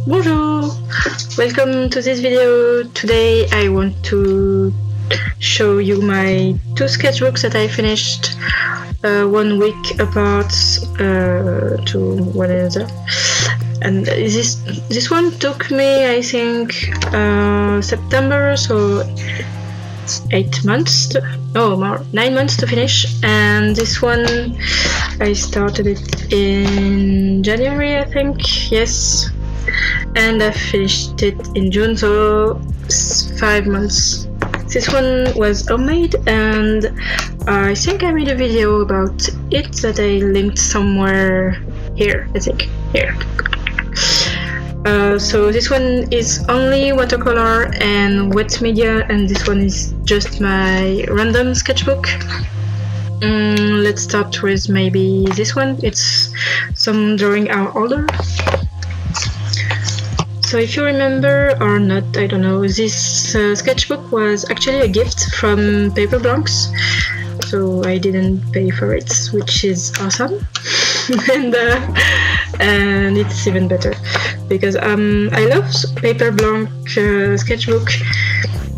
Bonjour! Welcome to this video. Today I want to show you my two sketchbooks that I finished 1 week apart to one another. And this one took me, I think, September, so 8 months, 9 months to finish. And this one I started it in January, I think, yes. And I finished it in June, so 5 months. This one was homemade, and I think I made a video about it that I linked somewhere here, I think, here. So this one is only watercolor and wet media, and this one is just my random sketchbook. Let's start with maybe this one. It's some drawing are older. So if you remember or not, I don't know, this sketchbook was actually a gift from Paper Blanks, so I didn't pay for it, which is awesome. and it's even better because I love Paper Blanc sketchbook,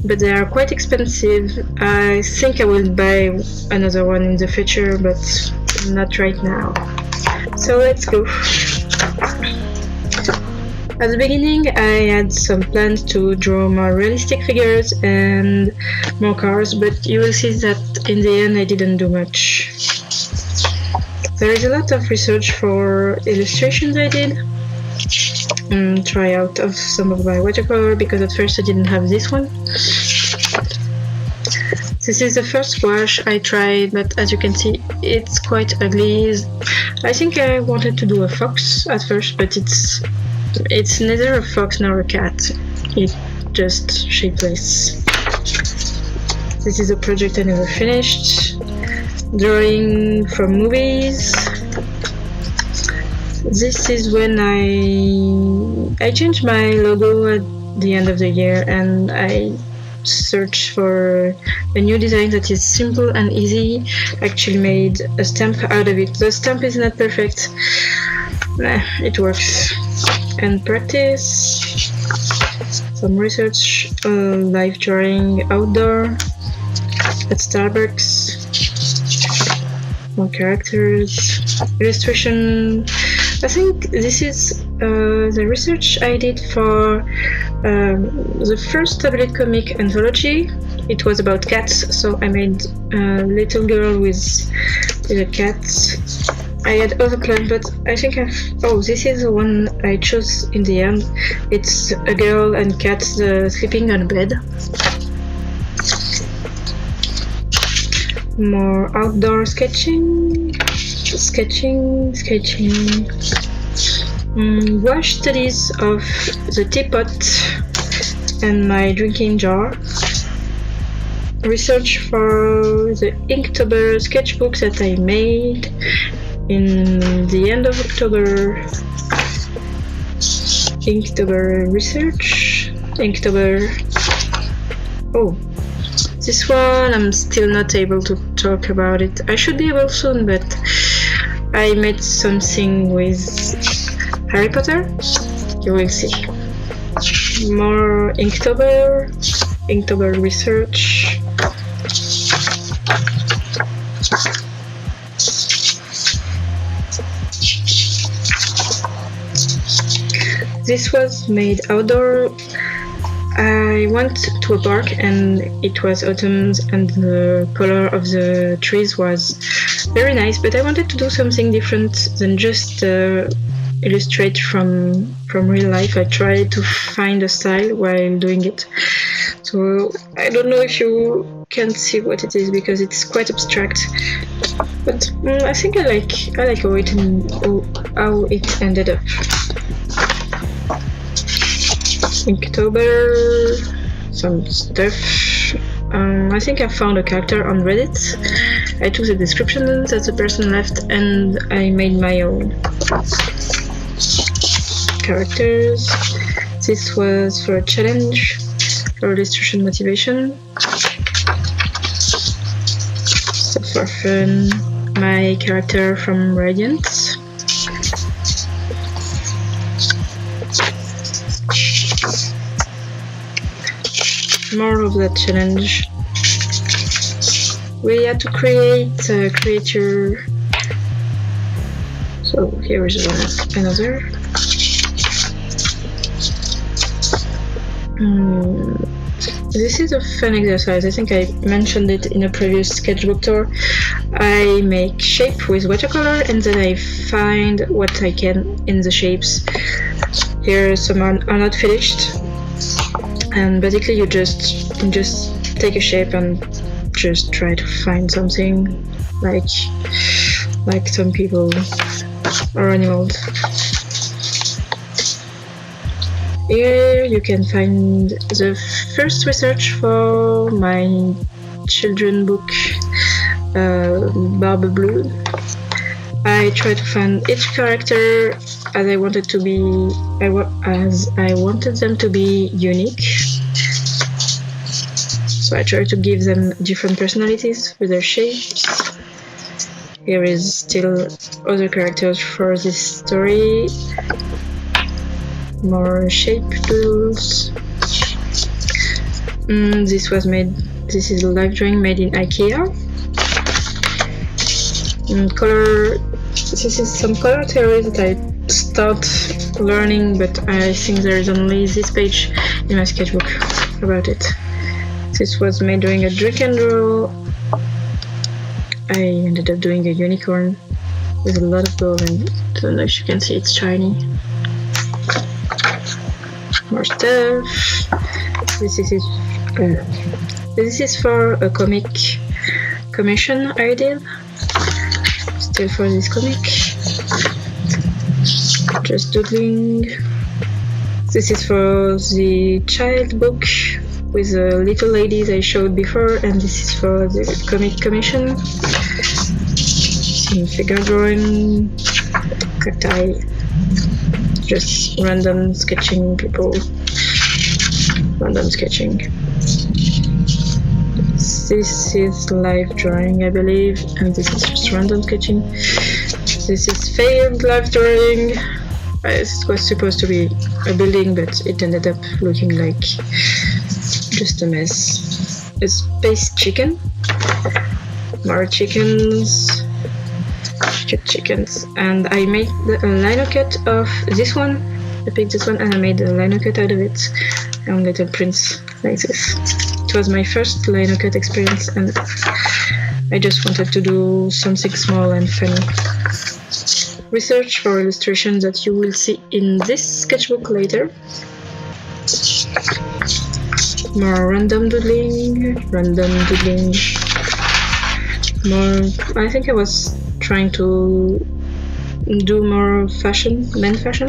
but they are quite expensive. I think I will buy another one in the future, but not right now. So let's go. At the beginning, I had some plans to draw more realistic figures and more cars, but you will see that in the end I didn't do much. There is a lot of research for illustrations I did, try out of some of my watercolor, because at first I didn't have this one. This is the first wash I tried, but as you can see, it's quite ugly. I think I wanted to do a fox at first, but it's neither a fox nor a cat. It's just shapeless. This is a project I never finished. Drawing from movies. This is when I changed my logo at the end of the year, and I searched for a new design that is simple and easy. Actually made a stamp out of it. The stamp is not perfect. It works. And practice, some research, live drawing outdoor at Starbucks, more characters, illustration. I think this is the research I did for the first tablet comic anthology. It was about cats, so I made a little girl with a cat. I had other plans, but I think this is the one I chose in the end. It's a girl and cat sleeping on a bed. More outdoor sketching. Wash studies of the teapot and my drinking jar. Research for the Inktober sketchbook that I made in the end of October. Inktober research. Inktober. This one I'm still not able to talk about it. I should be able soon, but I made something with Harry Potter. You will see. More Inktober. Inktober research. This was made outdoor. I went to a park and it was autumn and the color of the trees was very nice, but I wanted to do something different than just illustrate from real life. I tried to find a style while doing it. So I don't know if you can see what it is because it's quite abstract, but I think I like how it ended up. Inktober, some stuff. I think I found a character on Reddit. I took the description that the person left and I made my own characters. This was for a challenge for illustration motivation. So for fun, my character from Radiant. more of that challenge. We had to create a creature. So here is another. This is a fun exercise. I think I mentioned it in a previous sketchbook tour. I make shape with watercolor and then I find what I can in the shapes. Here some are not finished, and basically you just take a shape and just try to find something like some people or animals. Here you can find the first research for my children book, Barbe Blue. I try to find each character as I wanted them to be unique. So I try to give them different personalities with their shapes. Here is still other characters for this story. More shape tools. This is a live drawing made in IKEA. Color. This is some color theory that I start learning, but I think there is only this page in my sketchbook about it. This was made during a drink and draw. I ended up doing a unicorn with a lot of gold, and I don't know if you can see, it's shiny. More stuff. This is for a comic commission I did. Still for this comic. Just doodling. This is for the child book with the little ladies I showed before, and this is for the comic commission. Some figure drawing, cacti, just random sketching people, random sketching. This is live drawing, I believe, and this is just random sketching. This is failed live drawing. It was supposed to be a building, but it ended up looking like just a mess. A space chicken. More chickens. Chickens. And I made a lino cut of this one. I picked this one and I made a lino cut out of it. And little prints like this. It was my first lino cut experience, and I just wanted to do something small and funny. Research for illustration that you will see in this sketchbook later. More random doodling. More, I think I was trying to do more fashion, men fashion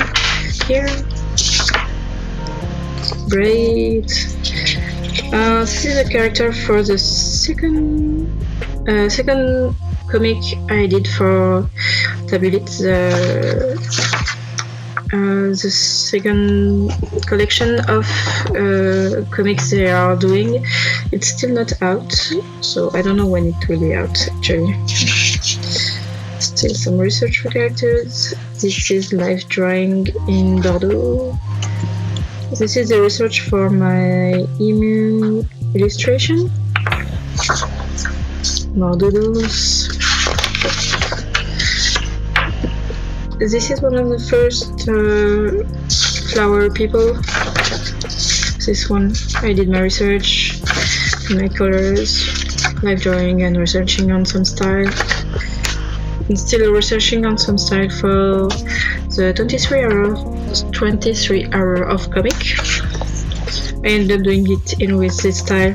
here. Great. This is a character for the second comic I did for Tabulit, the second collection of comics they are doing. It's still not out, so I don't know when it will be out actually. Still some research for characters. This is live drawing in Bordeaux. This is the research for my emu illustration. More doodles. This is one of the first flower people. This one, I did my research, my colors, live drawing and researching on some style. And still researching on some style for the 23 hour of comic. I ended up doing it in with this style,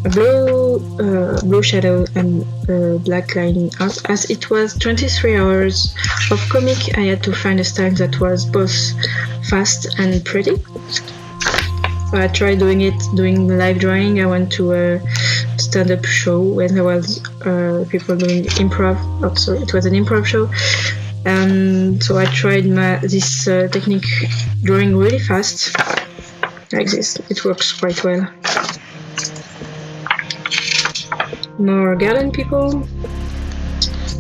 a blue shadow and black line art. As it was 23 hours of comic, I had to find a style that was both fast and pretty. So I tried doing live drawing. I went to a stand-up show when there was people doing improv. So it was an improv show. And so I tried this technique drawing really fast, like this. It works quite well. More garden people.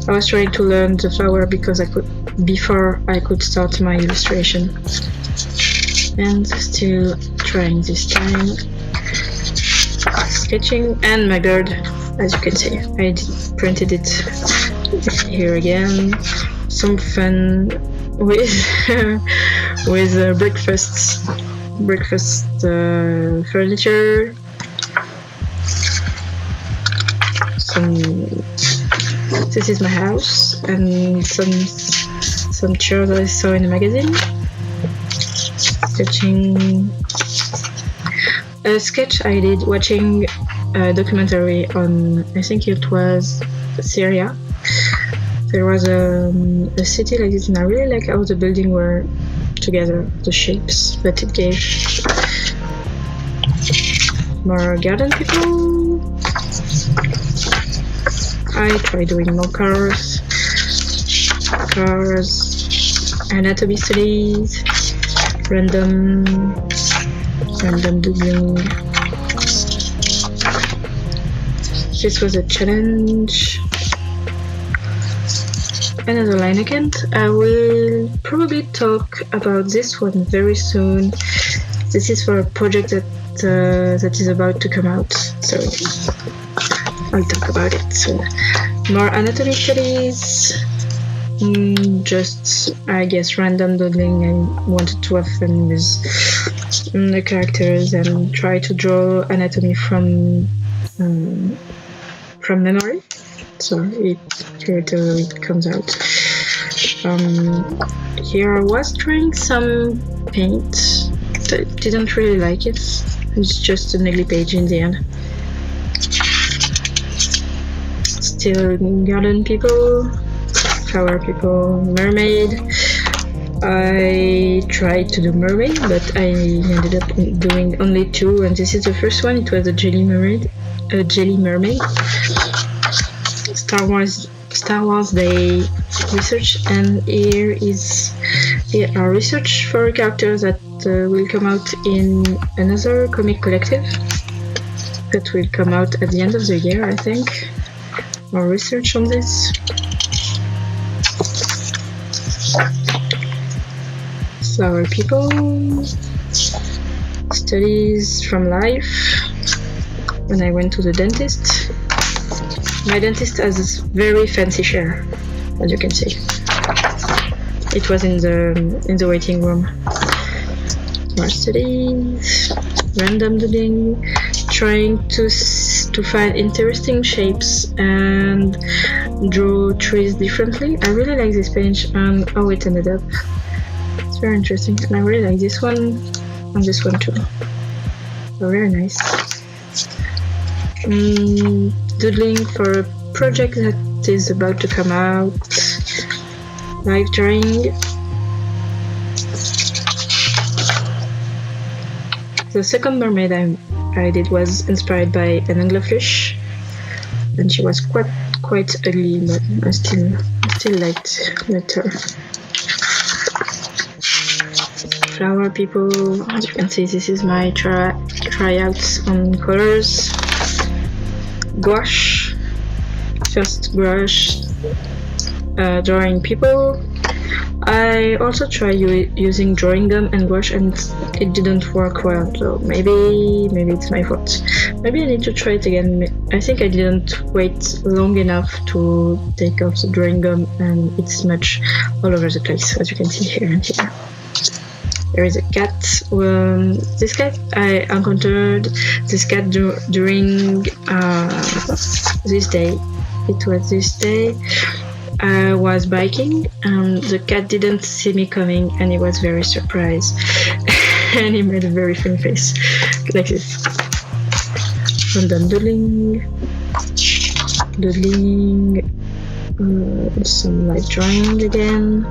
I was trying to learn the flower before I could start my illustration. And still trying this time. sketching, and my bird, as you can see. I printed it here again. Some fun with with breakfast furniture. This is my house, and some chairs I saw in the magazine. Sketching a sketch I did watching a documentary on, I think it was Syria. There was a city like this, and I really like how the buildings were together, the shapes that it gave. More garden people. I try doing more cars, anatomy studies, random doodling. This was a challenge. Another line again. I will probably talk about this one very soon. This is for a project that is about to come out, so I'll talk about it soon. More anatomy studies. Just, I guess, random doodling. I wanted to have fun with the characters and try to draw anatomy from memory. So it comes out. Here I was trying some paint. I didn't really like it. It's just an ugly page in the end. Still garden people, flower people, mermaid. I tried to do mermaid, but I ended up doing only 2, and this is the first one. It was a jelly mermaid. Star Wars Day research, and here are research for characters that will come out in another comic collective that will come out at the end of the year, I think. More research on this. Flower people. Studies from life. When I went to the dentist. My dentist has this very fancy chair, as you can see. It was in the waiting room. More studies, random doodling, trying to find interesting shapes and draw trees differently. I really like this page and how it ended up. It's very interesting, and I really like this one and this one too. So very nice. Doodling for a project that is about to come out. Live drawing. The second mermaid I did was inspired by an anglerfish, and she was quite ugly, but I still liked her. Flower people. As you can see, this is my tryouts on colors. Gouache, first brush, drawing people. I also tried using drawing gum and gouache, and it didn't work well, so maybe it's my fault. Maybe I need to try it again. I think I didn't wait long enough to take off the drawing gum, and it's smudged all over the place, as you can see here and here. There is a cat. This cat, I encountered this cat during this day. It was this day. I was biking, and the cat didn't see me coming, and he was very surprised. And he made a very funny face, like this. Random doodling, some light drawing again.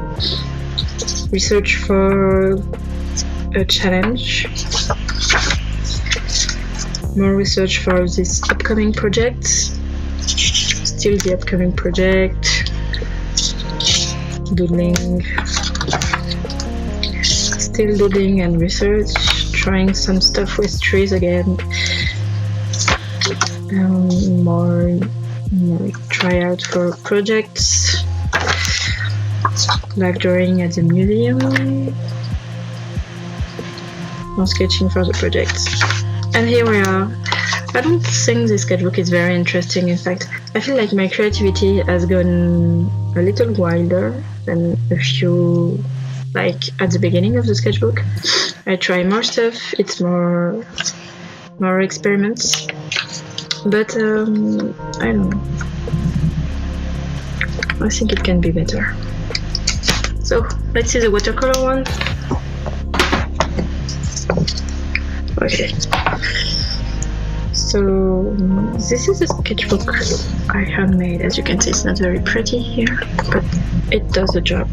Research for a challenge. More research for this upcoming project. Still the upcoming project. Doodling. Still doodling and research. Trying some stuff with trees again. More tryout for projects. Live drawing at the museum. More sketching for the project. And here we are. I don't think this sketchbook is very interesting. In fact, I feel like my creativity has gone a little wilder than a few, like at the beginning of the sketchbook. I try more stuff, it's more experiments, but I don't know. I think it can be better. So let's see the watercolor one. Okay. So this is a sketchbook I have made. As you can see, it's not very pretty here, but it does the job.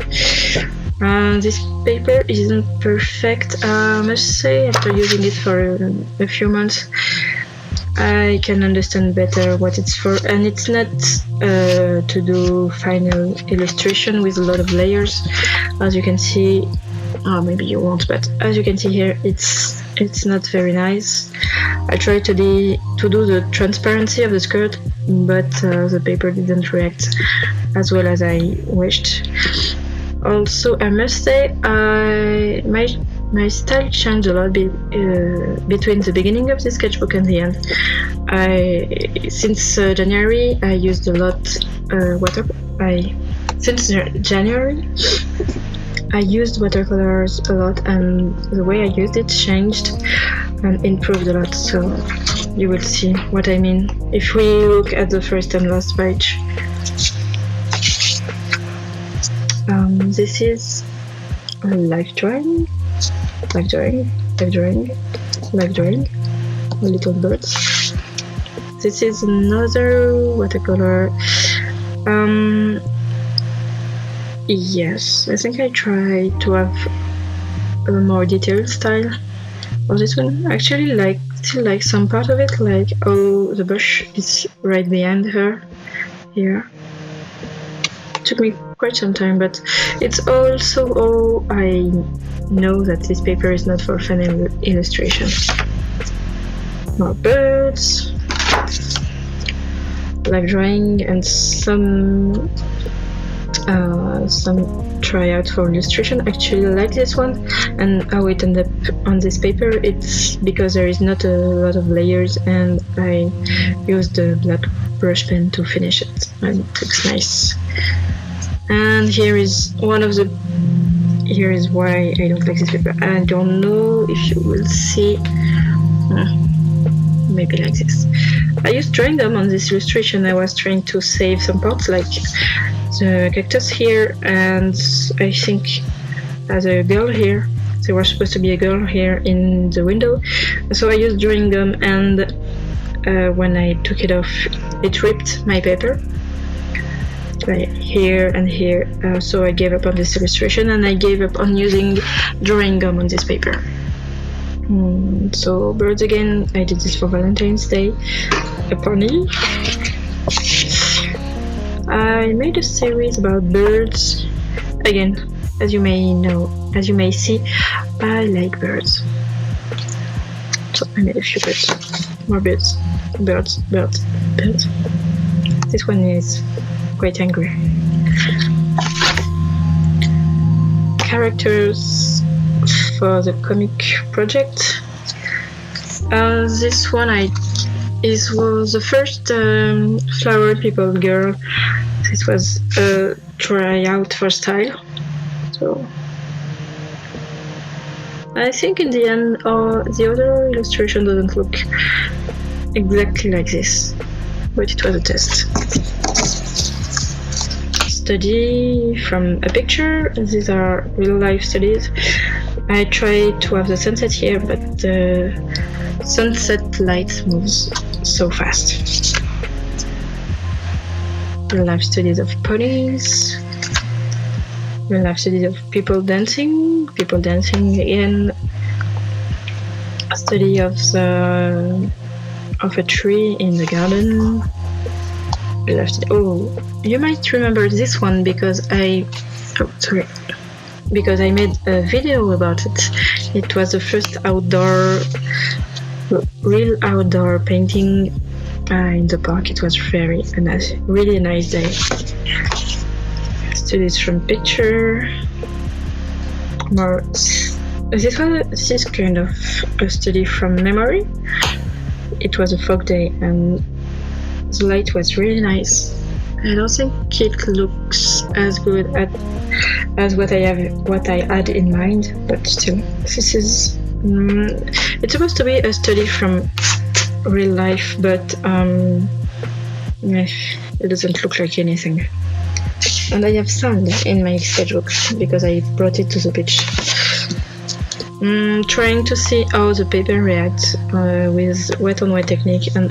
This paper isn't perfect, I must say. After using it for a few months, I can understand better what it's for, and it's not to do final illustration with a lot of layers. As you can see, maybe you won't, but as you can see here, it's not very nice. I tried to do the transparency of the skirt, but the paper didn't react as well as I wished. Also, I must say, my style changed a lot between the beginning of the sketchbook and the end. Since January, I used a lot since January, I used watercolors a lot, and the way I used it changed and improved a lot. So you will see what I mean if we look at the first and last page. This is a life drawing, little birds. This is another watercolor. Yes, I think I try to have a more detailed style of this one. I actually still like some part of it, like the bush is right behind her here. It took me quite some time, but it's also I know that this paper is not for final illustration. More birds, live drawing, and some tryout for illustration. Actually, I like this one, and how it ended up on this paper, it's because there is not a lot of layers, and I used the black brush pen to finish it, and it looks nice. And here is why I don't like this paper. I don't know if you will see. Maybe like this. I used drawing them on this illustration. I was trying to save some parts, like the cactus here, and I think as a girl here. There was supposed to be a girl here in the window, so I used drawing gum, and when I took it off, it ripped my paper. Right here and here, so I gave up on this illustration, and I gave up on using drawing gum on this paper. So birds again, I did this for Valentine's Day. A pony. I made a series about birds. Again, as you may see, I like birds. So I made a few birds. More birds. Birds. This one is quite angry. Characters for the comic project. This one was the first flower people girl. This was a tryout for style. So I think in the end, the other illustration doesn't look exactly like this, but it was a test. Study from a picture. These are real life studies. I tried to have the sunset here, but the sunset light moves so fast. Real life studies of ponies. Real life studies of people dancing again. A study of a tree in the garden. You might remember this one because I made a video about it. It was the first real outdoor painting in the park. It was really a nice day. Studies from picture. This is kind of a study from memory. it was a fog day and the light was really nice. I don't think it looks as good as what I had in mind, but still, this is it's supposed to be a study from real life, but it doesn't look like anything. And I have sand in my sketchbook because I brought it to the beach. Trying to see how the paper reacts with wet on wet technique and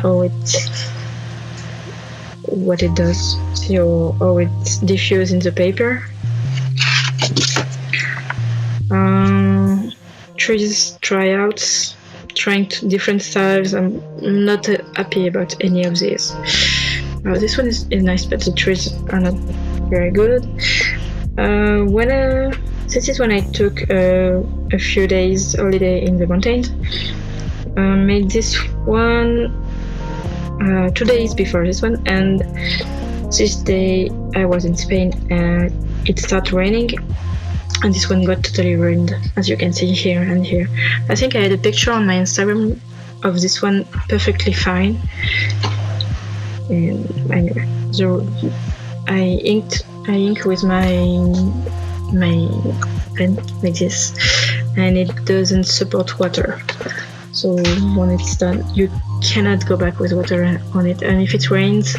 what it does. So how it diffuses in the paper. Trees tryouts, trying different styles. I'm not happy about any of these. This one is nice, but the trees are not very good. This is when I took a few days holiday in the mountains. Made this one 2 days before this one, and this day I was in Spain and it started raining, and this one got totally ruined, as you can see here and here. I think I had a picture on my Instagram of this one perfectly fine. And anyway, so I inked with my pen like this, and it doesn't support water. So when it's done, you cannot go back with water on it, and if it rains,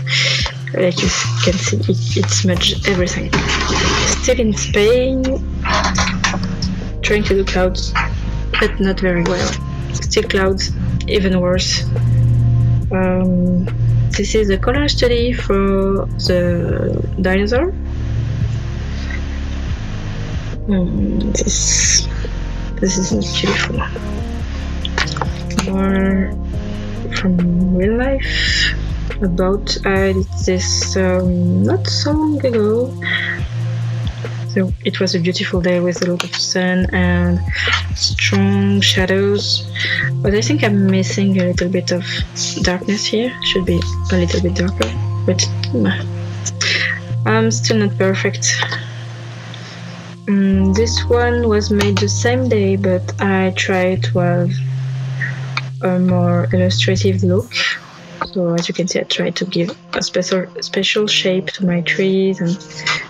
like you can see, it smudged everything. Still in Spain, trying to do clouds, but not very well. Still clouds, even worse. This is a color study for the dinosaur. This is not beautiful. More from real life. About I did this not so long ago. So it was a beautiful day with a lot of sun and strong shadows, but I think I'm missing a little bit of darkness here. Should be a little bit darker, but I'm still not perfect. This one was made the same day, but I tried to have a more illustrative look. So as you can see, I tried to give a special shape to my trees and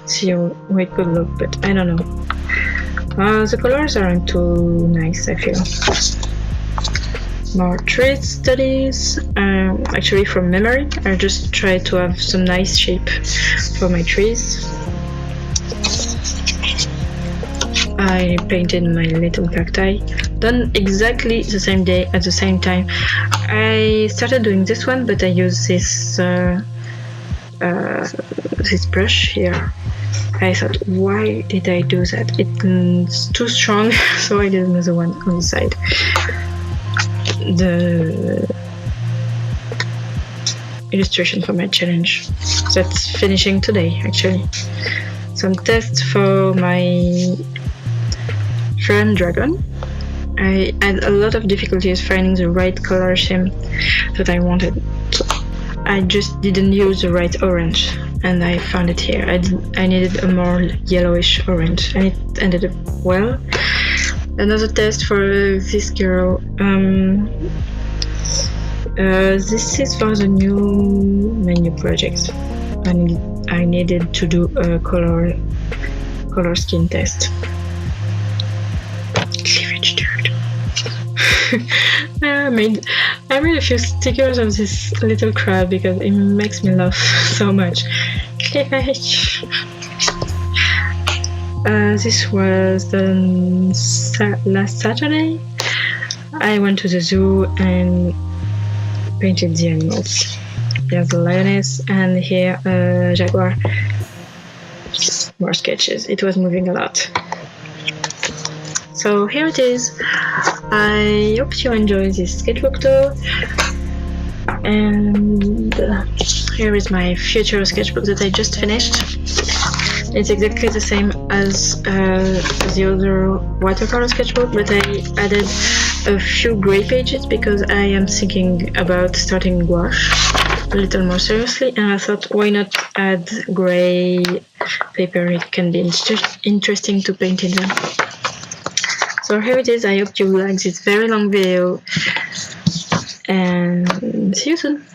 see how it could look, but I don't know. The colors aren't too nice, I feel. More tree studies, actually from memory. I just try to have some nice shape for my trees. I painted my little cacti, done exactly the same day at the same time. I started doing this one, but I used this brush here. I thought, why did I do that? It's too strong, so I did another one on the side. The illustration for my challenge that's finishing today, actually. Some tests for my friend dragon. I had a lot of difficulties finding the right color scheme that I wanted. So I just didn't use the right orange, and I found it here. I needed a more yellowish orange, and it ended up well. Another test for this girl. This is for the my new project. I needed to do a color skin test. Cleavage dirt. I made a few stickers of this little crab because it makes me laugh so much. Cleavage. This was last Saturday. I went to the zoo and painted the animals. There's a lioness and here a jaguar. More sketches. It was moving a lot. So here it is. I hope you enjoyed this sketchbook tour. And here is my future sketchbook that I just finished. It's exactly the same as the other watercolor sketchbook, but I added a few gray pages because I am thinking about starting gouache a little more seriously, and I thought, why not add gray paper? It can be interesting to paint in them. So here it is. I hope you like this very long video, and see you soon.